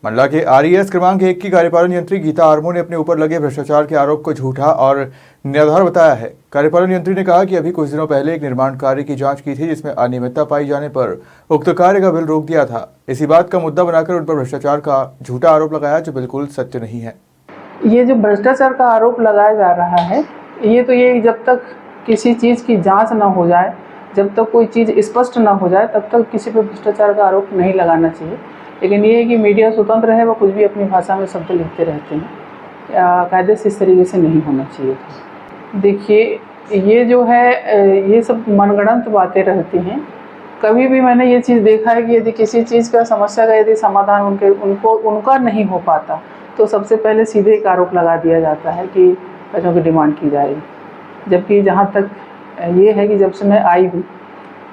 मंडला के आरईएस क्रमांक 1 की कार्यपालन यंत्री गीता आर्मो ने अपने ऊपर लगे भ्रष्टाचार के आरोप को झूठा और निराधार बताया है। कार्यपालन यंत्री ने कहा कि अभी कुछ दिनों पहले एक निर्माण कार्य की जांच की थी जिसमें अनियमितता पाई जाने पर उक्त कार्य का बिल रोक दिया था। इसी बात का मुद्दा बनाकर उन पर भ्रष्टाचार का झूठा आरोप लगाया जो बिल्कुल सत्य नहीं है। ये जो भ्रष्टाचार का आरोप लगाया जा रहा है ये जब तक किसी चीज़ की जांच ना हो जाए, जब तक कोई चीज़ स्पष्ट ना हो जाए तब तक किसी पर भ्रष्टाचार का आरोप नहीं लगाना चाहिए। लेकिन ये है कि मीडिया स्वतंत्र है, वो कुछ भी अपनी भाषा में शब्द लिखते रहते हैं। कायदे से इस तरीके से नहीं होना चाहिए था। देखिए, ये जो है ये सब मनगढ़ंत बातें रहती हैं। कभी भी मैंने ये चीज़ देखा है कि यदि किसी चीज़ का समस्या का यदि समाधान उनका नहीं हो पाता तो सबसे पहले सीधे एक आरोप लगा दिया जाता है कि पैसों की डिमांड की जा रही। जबकि जहाँ तक ये है कि जब से मैं आई हूँ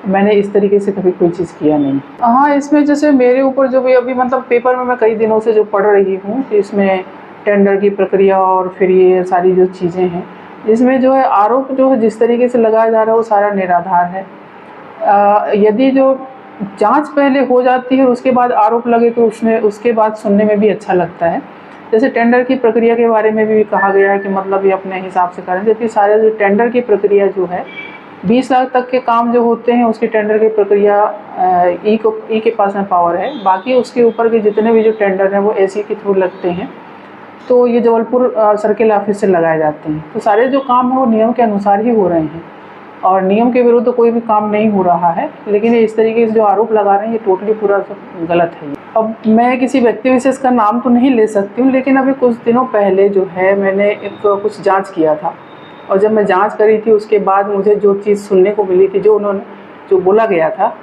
मैंने इस तरीके से कभी कोई चीज़ किया नहीं। हाँ, इसमें जैसे मेरे ऊपर जो भी अभी मतलब पेपर में मैं कई दिनों से जो पढ़ रही हूँ कि इसमें टेंडर की प्रक्रिया और फिर ये सारी जो चीज़ें हैं, इसमें जो है आरोप जो है जिस तरीके से लगाया जा रहा है वो सारा निराधार है। यदि जो जांच पहले हो जाती है उसके बाद आरोप लगे तो उसके बाद सुनने में भी अच्छा लगता है। जैसे टेंडर की प्रक्रिया के बारे में भी कहा गया है कि मतलब ये अपने हिसाब से करें, जबकि सारे जो टेंडर की प्रक्रिया जो है 20 लाख तक के काम जो होते हैं उसकी टेंडर की प्रक्रिया ई के पास में पावर है। बाकी उसके ऊपर के जितने भी जो टेंडर हैं वो एसी के थ्रू लगते हैं, तो ये जबलपुर सर्किल ऑफिस से लगाए जाते हैं। तो सारे जो काम है वो नियम के अनुसार ही हो रहे हैं और नियम के विरुद्ध कोई भी काम नहीं हो रहा है। लेकिन इस तरीके से जो आरोप लगा रहे हैं ये टोटली पूरा सब गलत है। अब मैं किसी व्यक्ति विशेष का नाम तो नहीं ले सकती हूँ, लेकिन अभी कुछ दिनों पहले जो है मैंने कुछ जांच किया था और जब मैं जांच करी थी उसके बाद मुझे जो चीज़ सुनने को मिली थी, जो बोला गया था,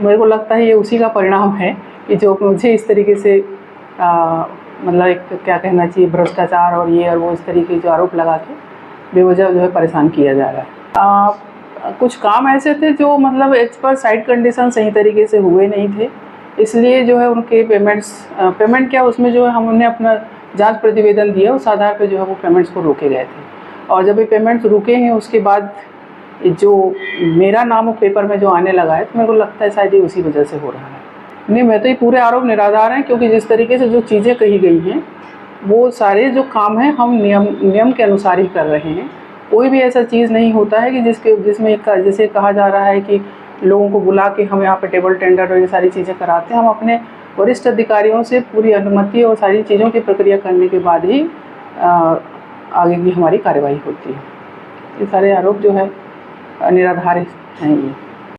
मेरे को लगता है ये उसी का परिणाम है कि जो मुझे इस तरीके से मतलब एक क्या कहना चाहिए भ्रष्टाचार और ये और वो इस तरीके जो आरोप लगा के बेवजह जो है परेशान किया जा रहा है। कुछ काम ऐसे थे जो मतलब एक्सपर्ट साइड कंडीशन सही तरीके से हुए नहीं थे, इसलिए जो है उनके पेमेंट क्या उसमें जो है हमने अपना जांच प्रतिवेदन दिया, उस आधार पे जो है वो पेमेंट्स को रोके गए थे। और जब ये पेमेंट्स रुके हैं उसके बाद जो मेरा नाम पेपर में जो आने लगा है तो मेरे को लगता है शायद ये उसी वजह से हो रहा है। नहीं, मैं तो ये पूरे आरोप निराधार हैं, क्योंकि जिस तरीके से जो चीज़ें कही गई हैं वो सारे जो काम हैं हम नियम के अनुसार ही कर रहे हैं। कोई भी ऐसा चीज़ नहीं होता है कि जिसमें जैसे कहा जा रहा है कि लोगों को बुला के हम यहाँ पे टेबल टेंडर और ये सारी चीज़ें कराते हैं। हम अपने वरिष्ठ अधिकारियों से पूरी अनुमति और सारी चीज़ों की प्रक्रिया करने के बाद ही आगे की हमारी कार्यवाही होती है। ये सारे आरोप जो है निराधार हैं ये।